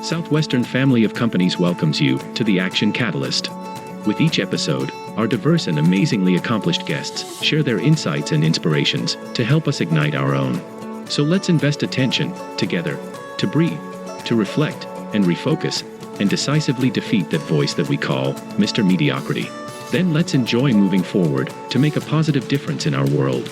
Southwestern family of companies welcomes you to the Action Catalyst. With each episode, our diverse and amazingly accomplished guests share their insights and inspirations to help us ignite our own. So let's invest attention, together, to breathe, to reflect, and refocus, and decisively defeat that voice that we call Mr. Mediocrity. Then let's enjoy moving forward to make a positive difference in our world.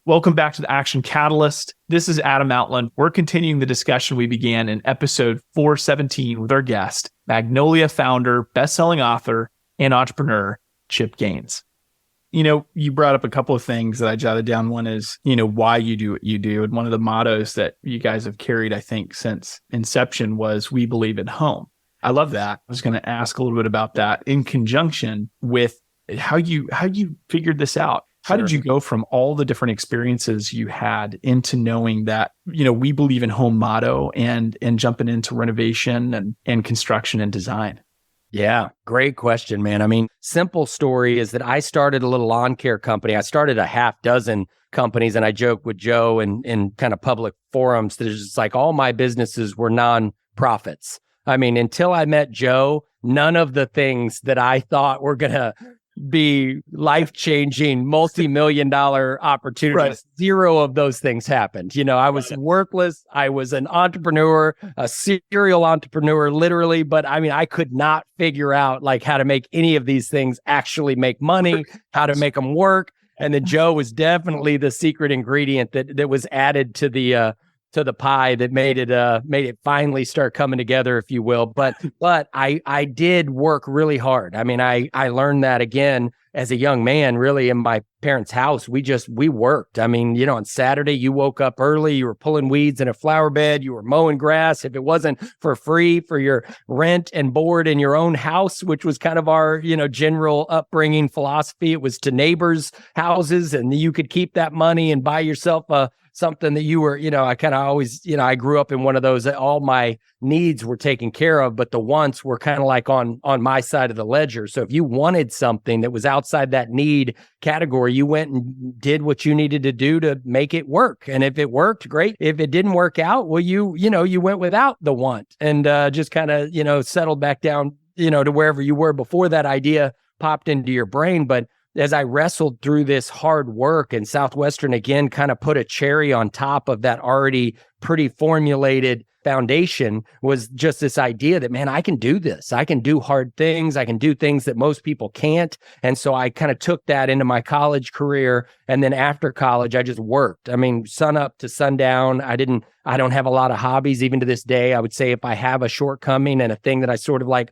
Welcome back to the Action Catalyst. This is Adam Outland. We're continuing the discussion we began in episode 417 with our guest, Magnolia founder, best-selling author, and entrepreneur, Chip Gaines. You know, you brought up a couple of things that I jotted down. One is, why you do what you do. And one of the mottos that you guys have carried, I think, since inception was, we believe in home. I love that. I was going to ask a little bit about that in conjunction with how you figured this out. How did you go from all the different experiences you had into knowing that, we believe in home motto and jumping into renovation and construction and design? Yeah, great question, man. I mean, simple story is that I started a little lawn care company. I started a half dozen companies, and I joke with Joe in kind of public forums that it's just like all my businesses were non-profits. I mean, until I met Joe, none of the things that I thought were going to be life-changing, multi-million-dollar opportunities. Right. Zero of those things happened. I was worthless. I was an entrepreneur, a serial entrepreneur, literally. But I mean, I could not figure out how to make any of these things actually make money, how to make them work. And then Joe was definitely the secret ingredient that was added to the pie that made it finally start coming together, if you will. But I did work really hard. I mean, I learned that again as a young man, really in my parents' house. We worked. I mean, on Saturday, you woke up early, you were pulling weeds in a flower bed, you were mowing grass. If it wasn't for free for your rent and board in your own house, which was kind of our, general upbringing philosophy, it was to neighbors' houses, and you could keep that money and buy yourself something that you were, I kind of always, I grew up in one of those that all my needs were taken care of, but the wants were kind of like on my side of the ledger. So if you wanted something that was outside that need category, you went and did what you needed to do to make it work. And if it worked, great. If it didn't work out, well, you went without the want and just kind of, settled back down, to wherever you were before that idea popped into your brain. But as I wrestled through this hard work, and Southwestern again kind of put a cherry on top of that already pretty formulated foundation, was just this idea that, man, I can do this. I can do hard things. I can do things that most people can't. And so I kind of took that into my college career. And then after college, I just worked. I mean, sun up to sundown. I don't have a lot of hobbies even to this day. I would say if I have a shortcoming and a thing that I sort of like,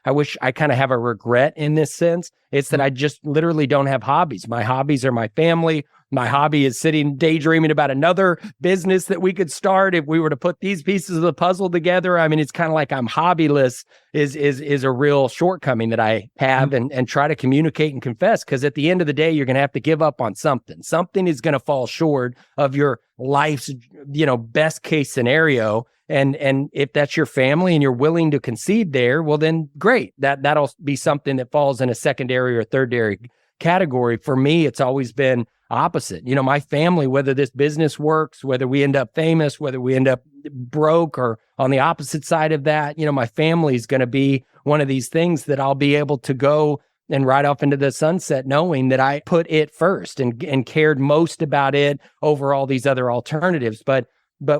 I wish I kind of have a regret in this sense, it's that I just literally don't have hobbies. My hobbies are my family. My hobby is sitting daydreaming about another business that we could start if we were to put these pieces of the puzzle together. I mean, it's kind of like I'm hobbyless is a real shortcoming that I have and try to communicate and confess, because at the end of the day, you're going to have to give up on something. Something is going to fall short of your life's, best case scenario. And if that's your family and you're willing to concede there, well, then great. That'll be something that falls in a secondary or tertiary category. For me, it's always been opposite. My family, whether this business works, whether we end up famous, whether we end up broke, or on the opposite side of that, my family is going to be one of these things that I'll be able to go and ride off into the sunset knowing that I put it first and cared most about it over all these other alternatives. But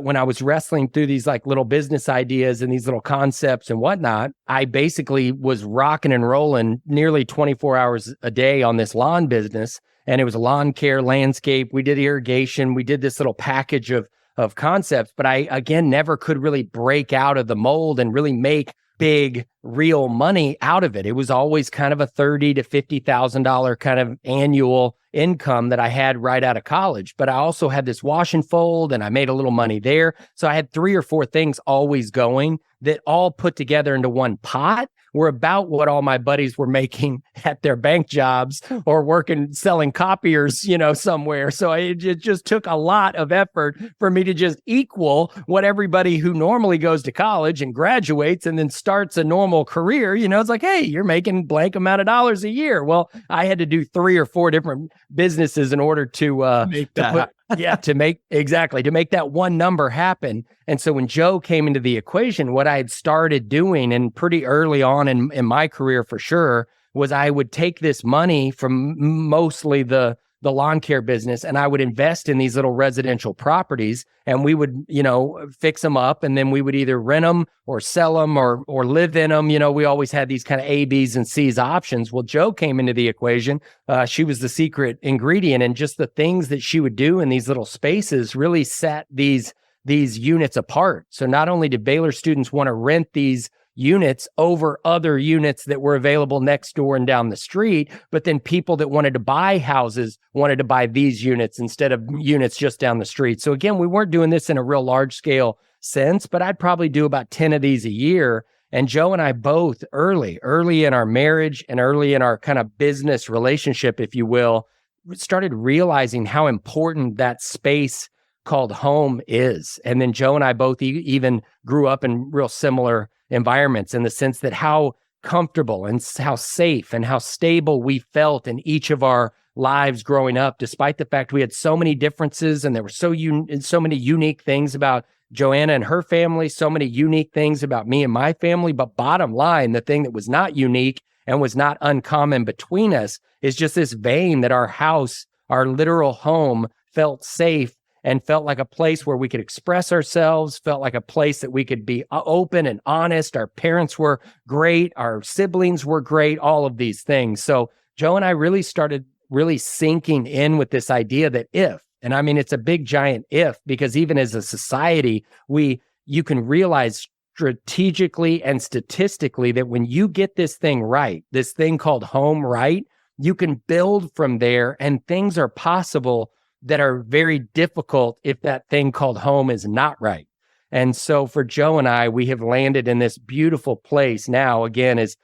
when I was wrestling through these little business ideas and these little concepts and whatnot, I basically was rocking and rolling nearly 24 hours a day on this lawn business. And it was lawn care, landscape. We did irrigation. We did this little package of concepts. But I, again, never could really break out of the mold and really make big, real money out of it. It was always kind of a $30,000 to $50,000 kind of annual income that I had right out of college. But I also had this wash and fold, and I made a little money there. So I had 3 or 4 things always going that all put together into one pot were about what all my buddies were making at their bank jobs or working, selling copiers, somewhere. So it just took a lot of effort for me to just equal what everybody who normally goes to college and graduates and then starts a normal career, it's like, hey, you're making blank amount of dollars a year. Well, I had to do 3 or 4 different businesses in order to make that Yeah, to make that one number happen. And so when Joe came into the equation, what I had started doing, and pretty early on in my career for sure, was I would take this money from mostly the lawn care business, and I would invest in these little residential properties, and we would, fix them up, and then we would either rent them or sell them or live in them. We always had these kind of A, B's, and C's options. Well, Joe came into the equation. She was the secret ingredient, and just the things that she would do in these little spaces really set these units apart. So not only did Baylor students want to rent these units over other units that were available next door and down the street, but then people that wanted to buy houses wanted to buy these units instead of units just down the street. So again, we weren't doing this in a real large scale sense, but I'd probably do about 10 of these a year. And Joe and I both early in our marriage and early in our kind of business relationship, if you will, started realizing how important that space called home is. And then Joe and I both even grew up in real similar environments, in the sense that how comfortable and how safe and how stable we felt in each of our lives growing up, despite the fact we had so many differences and there were so many unique things about Joanna and her family, so many unique things about me and my family. But bottom line, the thing that was not unique and was not uncommon between us is just this vein that our house, our literal home, felt safe and felt like a place where we could express ourselves, felt like a place that we could be open and honest. Our parents were great. Our siblings were great, all of these things. So Joe and I really started sinking in with this idea that and I mean, it's a big giant if, because even as a society, you can realize strategically and statistically that when you get this thing right, this thing called home right, you can build from there, and things are possible that are very difficult if that thing called home is not right. And so for Joe and I, we have landed in this beautiful place now. Again, as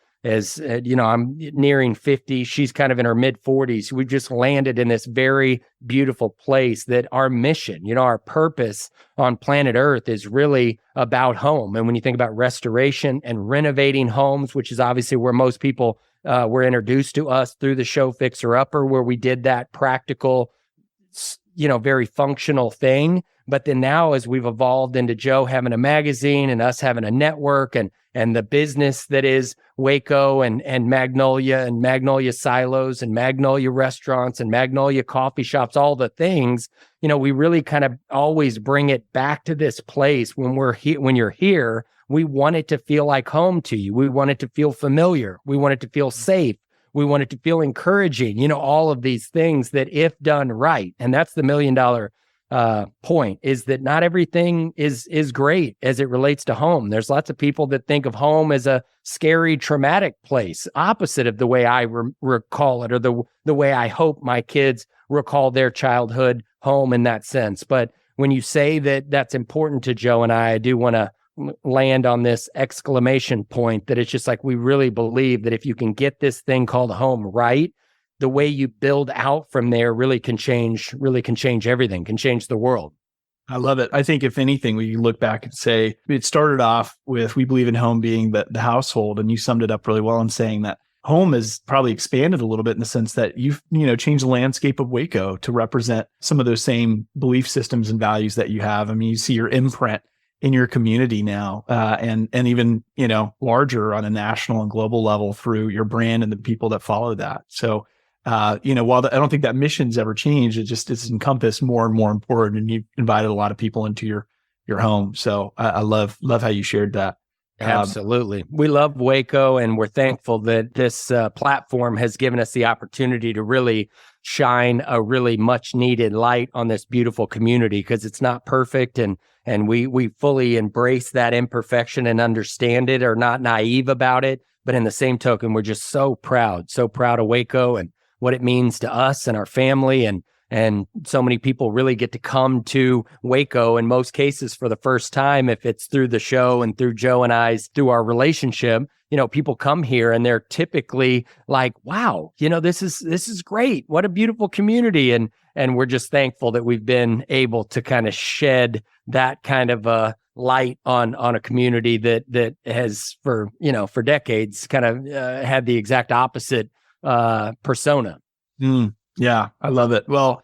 I'm nearing 50, she's kind of in her mid 40s. We've just landed in this very beautiful place that our mission, our purpose on planet Earth is really about home. And when you think about restoration and renovating homes, which is obviously where most people were introduced to us through the show Fixer Upper, where we did that practical, very functional thing. But then now, as we've evolved into Joe having a magazine and us having a network and the business that is Waco and Magnolia silos and Magnolia restaurants and Magnolia coffee shops, all the things, we really kind of always bring it back to this place when you're here. We want it to feel like home to you. We want it to feel familiar. We want it to feel safe. We want it to feel encouraging, all of these things that if done right, and that's the $1 million point, is that not everything is great as it relates to home. There's lots of people that think of home as a scary, traumatic place, opposite of the way I recall it, or the way I hope my kids recall their childhood home in that sense. But when you say that that's important to Joe and I do want to land on this exclamation point that it's just like, we really believe that if you can get this thing called home right, the way you build out from there really can change everything, can change the world. I love it. I think if anything, we look back and say it started off with, we believe in home being the household. And you summed it up really well in saying that home has probably expanded a little bit in the sense that you've, changed the landscape of Waco to represent some of those same belief systems and values that you have. I mean, you see your imprint in your community now, and even, larger on a national and global level through your brand and the people that follow that. So, while I don't think that mission's ever changed, it's encompassed more and more important, and you've invited a lot of people into your home. So I love how you shared that. Absolutely. We love Waco, and we're thankful that this platform has given us the opportunity to really shine a really much needed light on this beautiful community, because it's not perfect, and we fully embrace that imperfection and understand it, or not naive about it. But in the same token, we're just so proud of Waco and what it means to us and our family, and so many people really get to come to Waco in most cases for the first time. If it's through the show and through Joe and I's, through our relationship, people come here and they're typically like, wow, this is great. What a beautiful community. And we're just thankful that we've been able to kind of shed that kind of a light on a community that has for decades kind of had the exact opposite persona. Yeah, I love it. Well,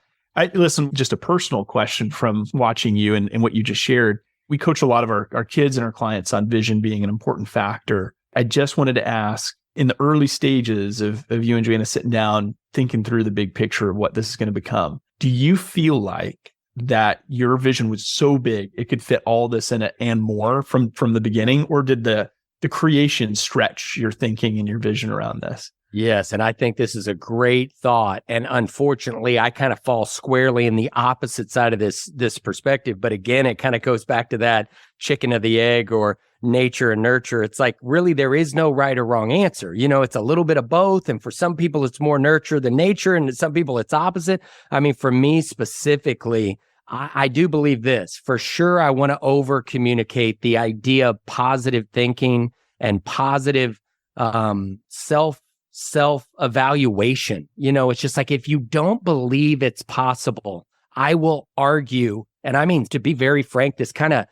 Listen, just a personal question from watching you and what you just shared. We coach a lot of our kids and our clients on vision being an important factor. I just wanted to ask, in the early stages of you and Joanna sitting down, thinking through the big picture of what this is going to become, do you feel like that your vision was so big it could fit all this in it and more from the beginning? Or did the creation stretch your thinking and your vision around this? Yes. And I think this is a great thought. And unfortunately, I kind of fall squarely in the opposite side of this perspective. But again, it kind of goes back to that chicken or the egg or nature and nurture. It's like, really, there is no right or wrong answer. It's a little bit of both. And for some people, it's more nurture than nature. And some people, it's opposite. I mean, for me specifically, I do believe this. For sure, I want to over communicate the idea of positive thinking and positive self-evaluation. It's just like, if you don't believe it's possible, I will argue. And I mean, to be very frank, this kind of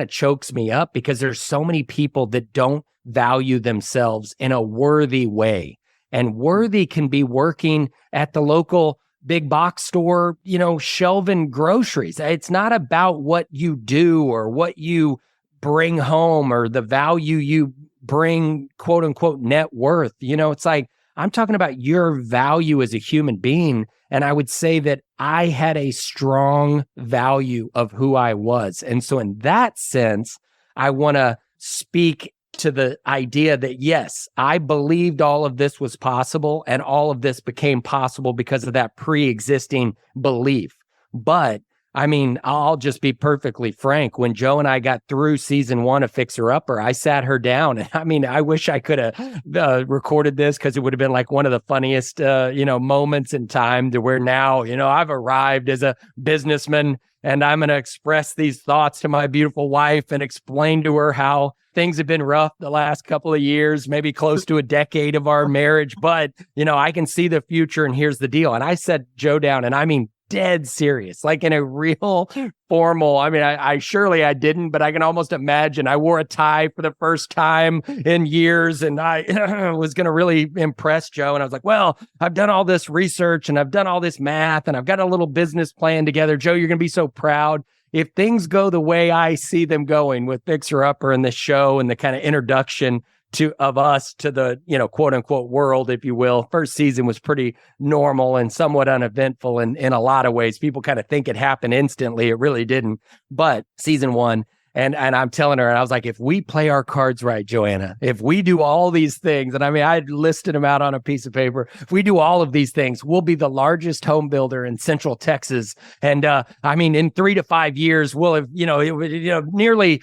chokes me up because there's so many people that don't value themselves in a worthy way. And worthy can be working at the local big box store, shelving groceries. It's not about what you do or what you bring home or the value you bring, quote unquote, net worth. It's like, I'm talking about your value as a human being. And I would say that I had a strong value of who I was. And so in that sense, I want to speak to the idea that, yes, I believed all of this was possible and all of this became possible because of that pre-existing belief. But I mean, I'll just be perfectly frank. When Joe and I got through season 1 of Fixer Upper, I sat her down. And I mean, I wish I could have recorded this because it would have been like one of the funniest, moments in time to where now, I've arrived as a businessman and I'm going to express these thoughts to my beautiful wife and explain to her how things have been rough the last couple of years, maybe close to a decade of our marriage. But, I can see the future and here's the deal. And I sat Joe down and I mean, dead serious, like in a real formal. I mean, I surely I didn't, but I can almost imagine I wore a tie for the first time in years and I was going to really impress Joe. And I was like, well, I've done all this research and I've done all this math and I've got a little business plan together. Joe, you're going to be so proud. If things go the way I see them going with Fixer Upper and the show and the kind of introduction of us to the, quote unquote world, if you will. First season was pretty normal and somewhat uneventful in a lot of ways. People kind of think it happened instantly. It really didn't. But season 1, and I'm telling her, and I was like, if we play our cards right, Joanna, if we do all these things, and I mean, I listed them out on a piece of paper. If we do all of these things, we'll be the largest home builder in Central Texas. And I mean, in 3 to 5 years, we'll have, nearly,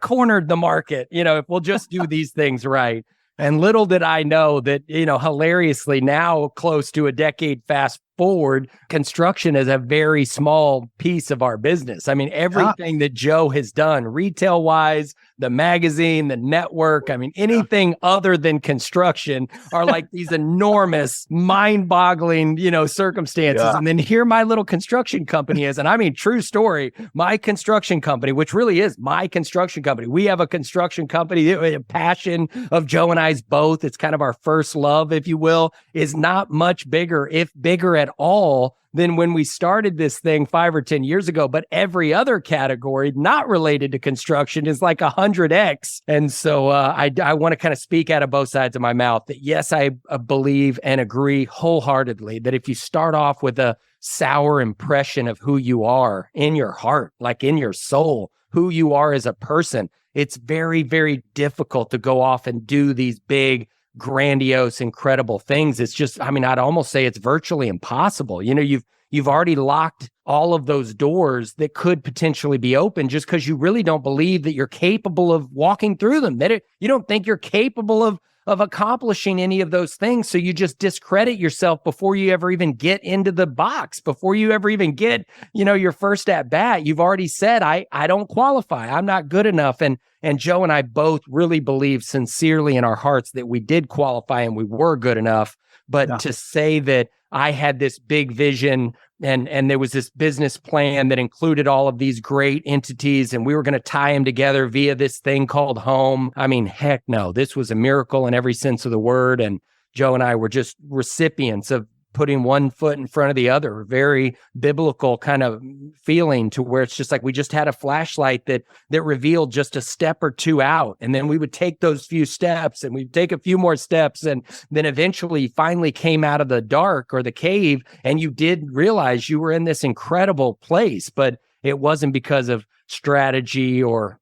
cornered the market, if we'll just do these things right. And little did I know that, hilariously now close to a decade fast forward, construction is a very small piece of our business. I mean, everything that Joe has done retail wise, the magazine, the network, I mean, anything other than construction are like these enormous, mind-boggling, circumstances. Yeah. And then here my little construction company is. And I mean, true story, my construction company, which really is my construction company. We have a construction company, a passion of Joe and I's both. It's kind of our first love, if you will, is not much bigger, if bigger at all, than when we started this thing 5 or 10 years ago. But every other category not related to construction is like 100x. And so I want to kind of speak out of both sides of my mouth that yes, I believe and agree wholeheartedly that if you start off with a sour impression of who you are in your heart, like in your soul, who you are as a person, it's very, very difficult to go off and do these big, grandiose, incredible things. It's just, I mean, I'd almost say it's virtually impossible. You've already locked all of those doors that could potentially be open just because you really don't believe that you're capable of walking through them. You don't think you're capable of accomplishing any of those things. So you just discredit yourself before you ever even get into the box, before you ever even get, your first at bat. You've already said, I don't qualify. I'm not good enough. And Joe and I both really believe sincerely in our hearts that we did qualify and we were good enough. But to say that I had this big vision and there was this business plan that included all of these great entities and we were going to tie them together via this thing called home. I mean, heck no, this was a miracle in every sense of the word. And Joe and I were just recipients of putting one foot in front of the other, very biblical kind of feeling, to where it's just like we just had a flashlight that revealed just a step or two out. And then we would take those few steps and we'd take a few more steps. And then eventually you finally came out of the dark or the cave, and you did realize you were in this incredible place. But it wasn't because of strategy or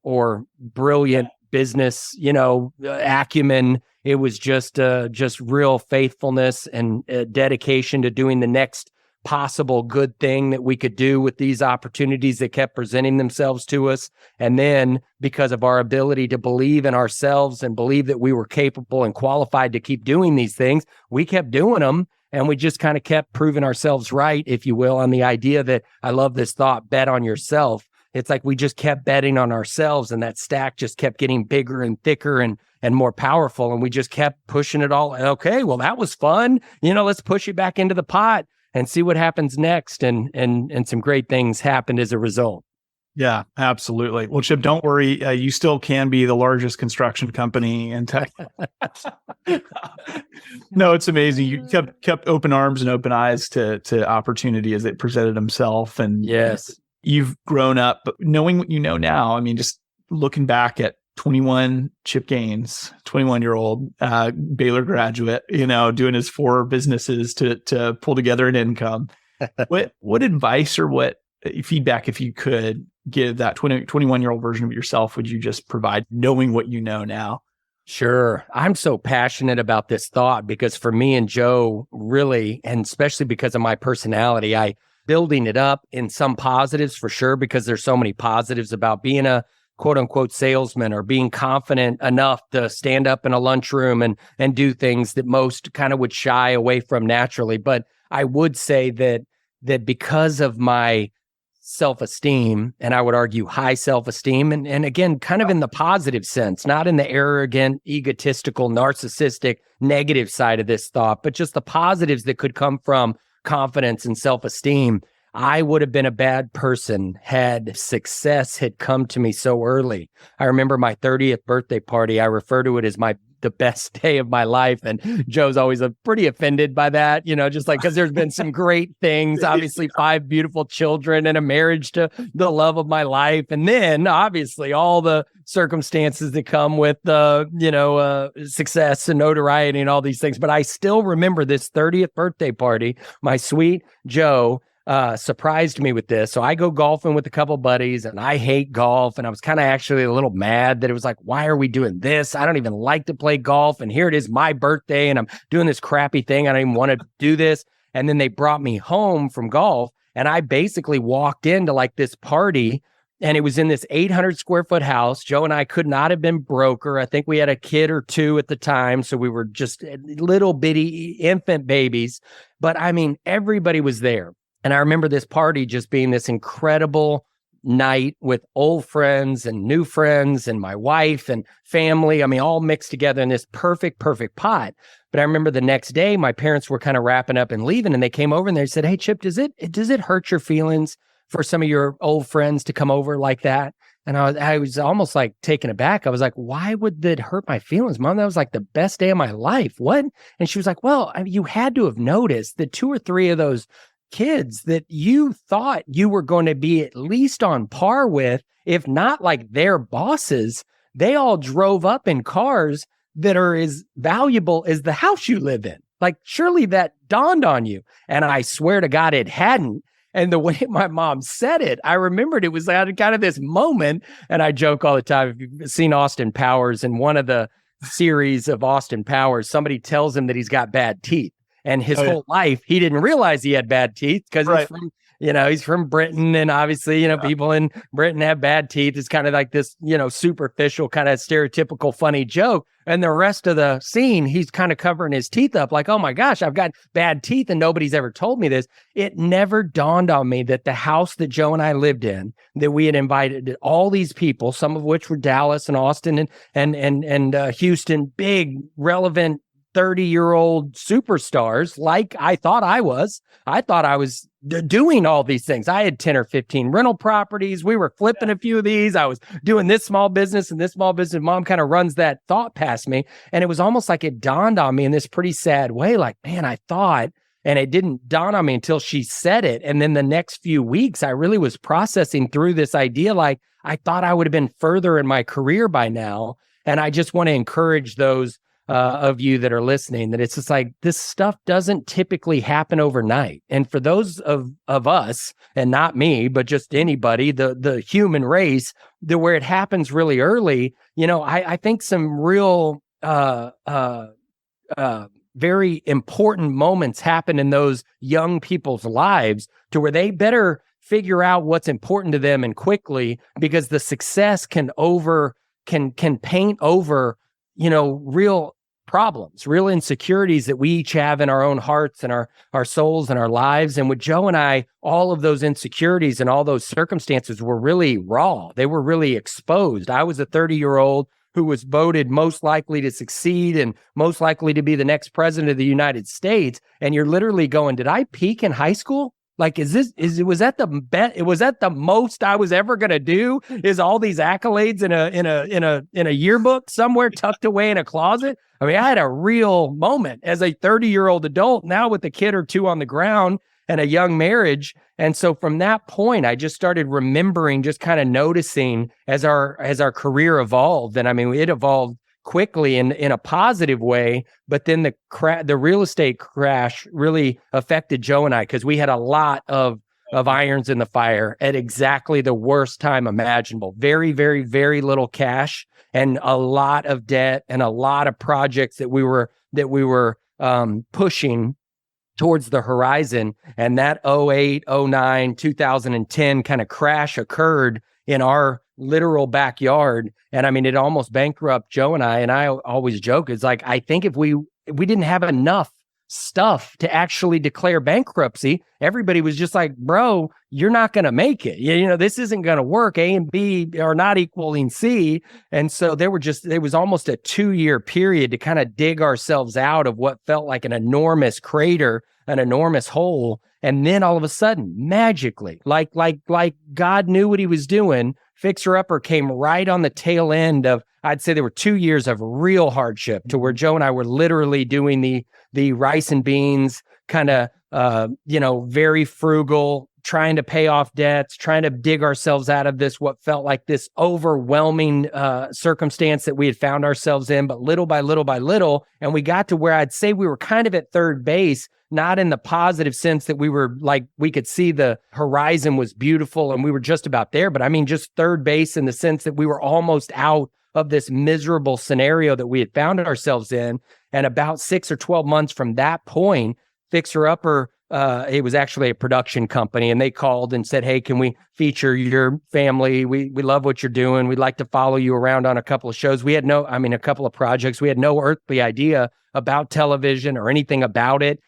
brilliant business, acumen. It was just real faithfulness and dedication to doing the next possible good thing that we could do with these opportunities that kept presenting themselves to us. And then because of our ability to believe in ourselves and believe that we were capable and qualified to keep doing these things, we kept doing them. And we just kind of kept proving ourselves right, if you will, on the idea that, I love this thought, bet on yourself. It's like we just kept betting on ourselves, and that stack just kept getting bigger and thicker and more powerful. And we just kept pushing it all. Okay, well, that was fun. Let's push it back into the pot and see what happens next. And some great things happened as a result. Yeah, absolutely. Well, Chip, don't worry. You still can be the largest construction company in Texas. No, it's amazing. You kept open arms and open eyes to opportunity as it presented itself. And yes, you've grown up, but knowing what you know now, I mean, just looking back at 21 Chip Gaines, 21-year-old Baylor graduate, doing his 4 businesses to pull together an income. What advice or what feedback, if you could give that 21-year-old version of yourself, would you just provide, knowing what you know now? Sure. I'm so passionate about this thought because for me and Joe, really, and especially because of my personality, building it up in some positives for sure, because there's so many positives about being a quote unquote salesman or being confident enough to stand up in a lunchroom and do things that most kind of would shy away from naturally. But I would say that because of my self-esteem, and I would argue high self-esteem, and again, kind of in the positive sense, not in the arrogant, egotistical, narcissistic, negative side of this thought, but just the positives that could come from confidence and self-esteem. I would have been a bad person had success had come to me so early. I remember my 30th birthday party. I refer to it as the best day of my life. And Joe's always pretty offended by that, just like, because there's been some great things, obviously 5 beautiful children and a marriage to the love of my life. And then obviously all the circumstances that come with, success and notoriety and all these things. But I still remember this 30th birthday party. My sweet Joe surprised me with this. So I go golfing with a couple buddies, and I hate golf. And I was kind of actually a little mad that it was like, why are we doing this? I don't even like to play golf. And here it is, my birthday, and I'm doing this crappy thing. I don't even want to do this. And then they brought me home from golf, and I basically walked into like this party, and it was in this 800 square foot house. Joe and I could not have been broker. I think we had a kid or 2 at the time. So we were just little bitty infant babies. But I mean, everybody was there. And I remember this party just being this incredible night with old friends and new friends and my wife and family. I mean, all mixed together in this perfect pot. But I remember the next day, my parents were kind of wrapping up and leaving, and they came over and they said, "Hey, Chip, does it hurt your feelings for some of your old friends to come over like that?" And I was almost like taken aback. I was like, "Why would that hurt my feelings, Mom? That was like the best day of my life." What? And she was like, "Well, you had to have noticed that 2 or 3 of those kids that you thought you were going to be at least on par with, if not like their bosses, they all drove up in cars that are as valuable as the house you live in. Like, surely that dawned on you." And I swear to God, it hadn't. And the way my mom said it, I remembered it was kind of this moment. And I joke all the time, if you've seen Austin Powers, in one of the series of Austin Powers, somebody tells him that he's got bad teeth. And his whole life, he didn't realize he had bad teeth because he's from Britain. And obviously, people in Britain have bad teeth. It's kind of like this, superficial kind of stereotypical funny joke. And the rest of the scene, he's kind of covering his teeth up like, "Oh my gosh, I've got bad teeth and nobody's ever told me this." It never dawned on me that the house that Joe and I lived in, that we had invited all these people, some of which were Dallas and Austin and Houston, big, relevant 30-year-old superstars, like I thought I was. I thought I was doing all these things. I had 10 or 15 rental properties. We were flipping a few of these. I was doing this small business and this small business. Mom kind of runs that thought past me. And it was almost like it dawned on me in this pretty sad way. Like, man, I thought And it didn't dawn on me until she said it. And then the next few weeks, I really was processing through this idea. Like, I thought I would have been further in my career by now. And I just want to encourage those of you that are listening, that it's just like, this stuff doesn't typically happen overnight. And for those of us, and not me, but just anybody, the human race, where it happens really early, I think some real very important moments happen in those young people's lives, to where they better figure out what's important to them and quickly, because the success can paint over, real problems, real insecurities that we each have in our own hearts and our souls and our lives. And with Joe and I, all of those insecurities and all those circumstances were really raw. They were really exposed. I was a 30-year-old who was voted most likely to succeed and most likely to be the next president of the United States. And you're literally going, did I peak in high school? Like, was that the most I was ever going to do? Is all these accolades in a yearbook somewhere tucked away in a closet? I mean, I had a real moment as a 30-year-old adult, now with a kid or two on the ground and a young marriage. And so from that point, I just started remembering, just kind of noticing as our career evolved. And I mean, it evolved quickly in a positive way, but then the real estate crash really affected Joe and I, because we had a lot of irons in the fire at exactly the worst time imaginable. Very, very, very little cash and a lot of debt and a lot of projects that we were pushing towards the horizon. And that 08, 09, 2010 kind of crash occurred in our literal backyard. And I mean, it almost bankrupted Joe and I always joke, it's like, I think if we didn't have enough stuff to actually declare bankruptcy, everybody was just like, bro, you're not going to make it. This isn't going to work. A and B are not equaling C. And so it was almost a 2-year period to kind of dig ourselves out of what felt like an enormous crater, an enormous hole. And then all of a sudden, magically, like God knew what he was doing, Fixer Upper came right on the tail end of, I'd say there were 2 years of real hardship, to where Joe and I were literally doing the rice and beans kind of, very frugal, trying to pay off debts, trying to dig ourselves out of what felt like this overwhelming circumstance that we had found ourselves in, but little by little by little. And we got to where I'd say we were kind of at third base, not in the positive sense that we were like, we could see the horizon was beautiful and we were just about there, but I mean, just third base in the sense that we were almost out of this miserable scenario that we had found ourselves in. And about 6 or 12 months from that point, Fixer Upper, it was actually a production company, and they called and said, hey, can we feature your family? We love what you're doing. We'd like to follow you around on a couple of shows. We had a couple of projects. We had no earthly idea about television or anything about it.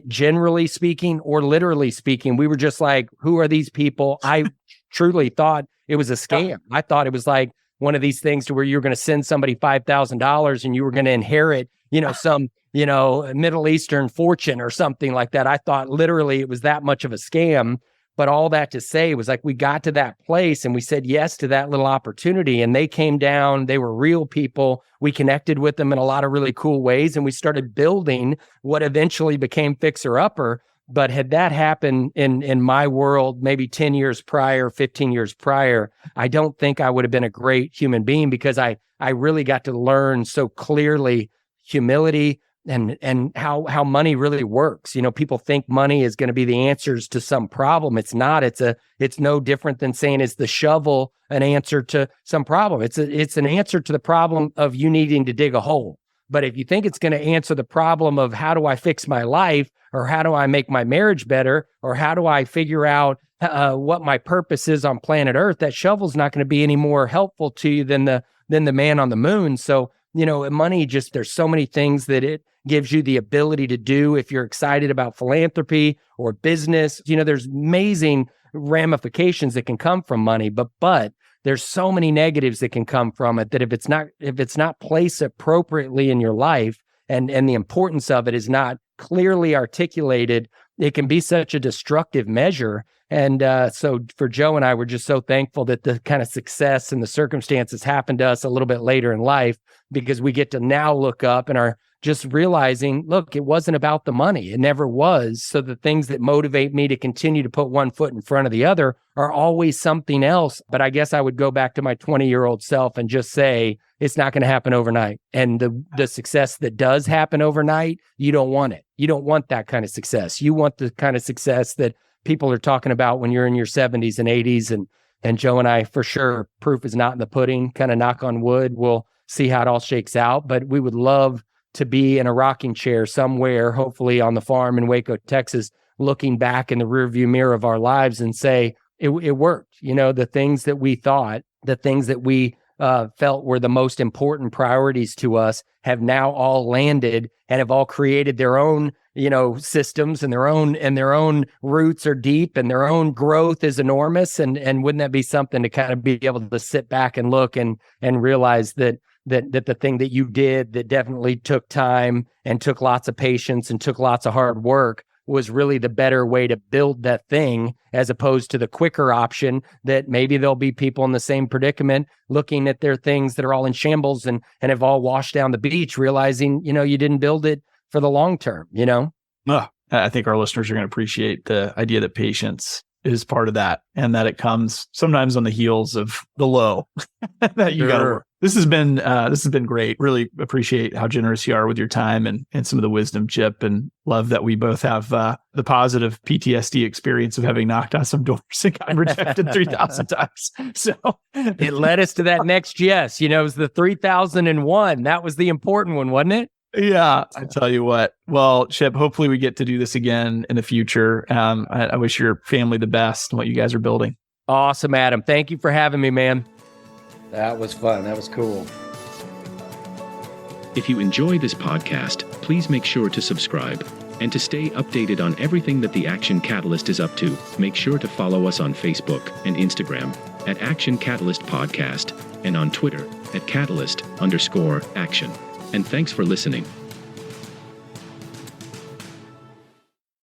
Generally speaking or literally speaking, we were just like, who are these people? I truly thought it was a scam. I thought it was like one of these things to where you're going to send somebody $5,000 and you were going to inherit, some, Middle Eastern fortune or something like that. I thought literally it was that much of a scam. But all that to say was like, we got to that place and we said yes to that little opportunity, and they came down. They were real people. We connected with them in a lot of really cool ways, and we started building what eventually became Fixer Upper. But had that happened in my world, maybe 10 years prior, 15 years prior, I don't think I would have been a great human being, because I really got to learn so clearly humility and how money really works. People think money is going to be the answers to some problem. It's not. It's no different than saying, is the shovel an answer to some problem? It's an answer to the problem of you needing to dig a hole. But if you think it's going to answer the problem of how do I fix my life, or how do I make my marriage better, or how do I figure out what my purpose is on planet Earth, that shovel's not going to be any more helpful to you than the man on the moon. So, money, just, there's so many things that it gives you the ability to do if you're excited about philanthropy or business. There's amazing ramifications that can come from money, but there's so many negatives that can come from it, that if it's not placed appropriately in your life, and the importance of it is not clearly articulated, it can be such a destructive measure. And so for Joe and I, we're just so thankful that the kind of success and the circumstances happened to us a little bit later in life, because we get to now look up, and just realizing, look, it wasn't about the money. It never was. So the things that motivate me to continue to put one foot in front of the other are always something else. But I guess I would go back to my 20-year-old self and just say, it's not going to happen overnight. And the success that does happen overnight, you don't want it. You don't want that kind of success. You want the kind of success that people are talking about when you're in your 70s and 80s. And Joe and I, for sure, proof is not in the pudding, kind of knock on wood. We'll see how it all shakes out. But we would love to be in a rocking chair somewhere, hopefully on the farm in Waco, Texas, looking back in the rearview mirror of our lives and say, it worked. You know, the things that we thought, the things that we felt were the most important priorities to us have now all landed and have all created their own, systems, and their own roots are deep and their own growth is enormous. And wouldn't that be something to kind of be able to sit back and look and realize that the thing that you did that definitely took time and took lots of patience and took lots of hard work was really the better way to build that thing, as opposed to the quicker option that maybe there'll be people in the same predicament looking at their things that are all in shambles and have all washed down the beach, realizing, you didn't build it for the long term, I think our listeners are going to appreciate the idea that patience is part of that, and that it comes sometimes on the heels of the low that you got to work. This has been great. Really appreciate how generous you are with your time and some of the wisdom, Chip, and love that we both have the positive PTSD experience of having knocked on some doors and gotten rejected 3,000 times. So it led us to that next yes. It was the 3001. That was the important one, wasn't it? Yeah, I tell you what. Well, Chip, hopefully we get to do this again in the future. I wish your family the best and what you guys are building. Awesome, Adam. Thank you for having me, man. That was fun. That was cool. If you enjoy this podcast, please make sure to subscribe. And to stay updated on everything that the Action Catalyst is up to, make sure to follow us on Facebook and Instagram at Action Catalyst Podcast and on Twitter at Catalyst_Action. And thanks for listening.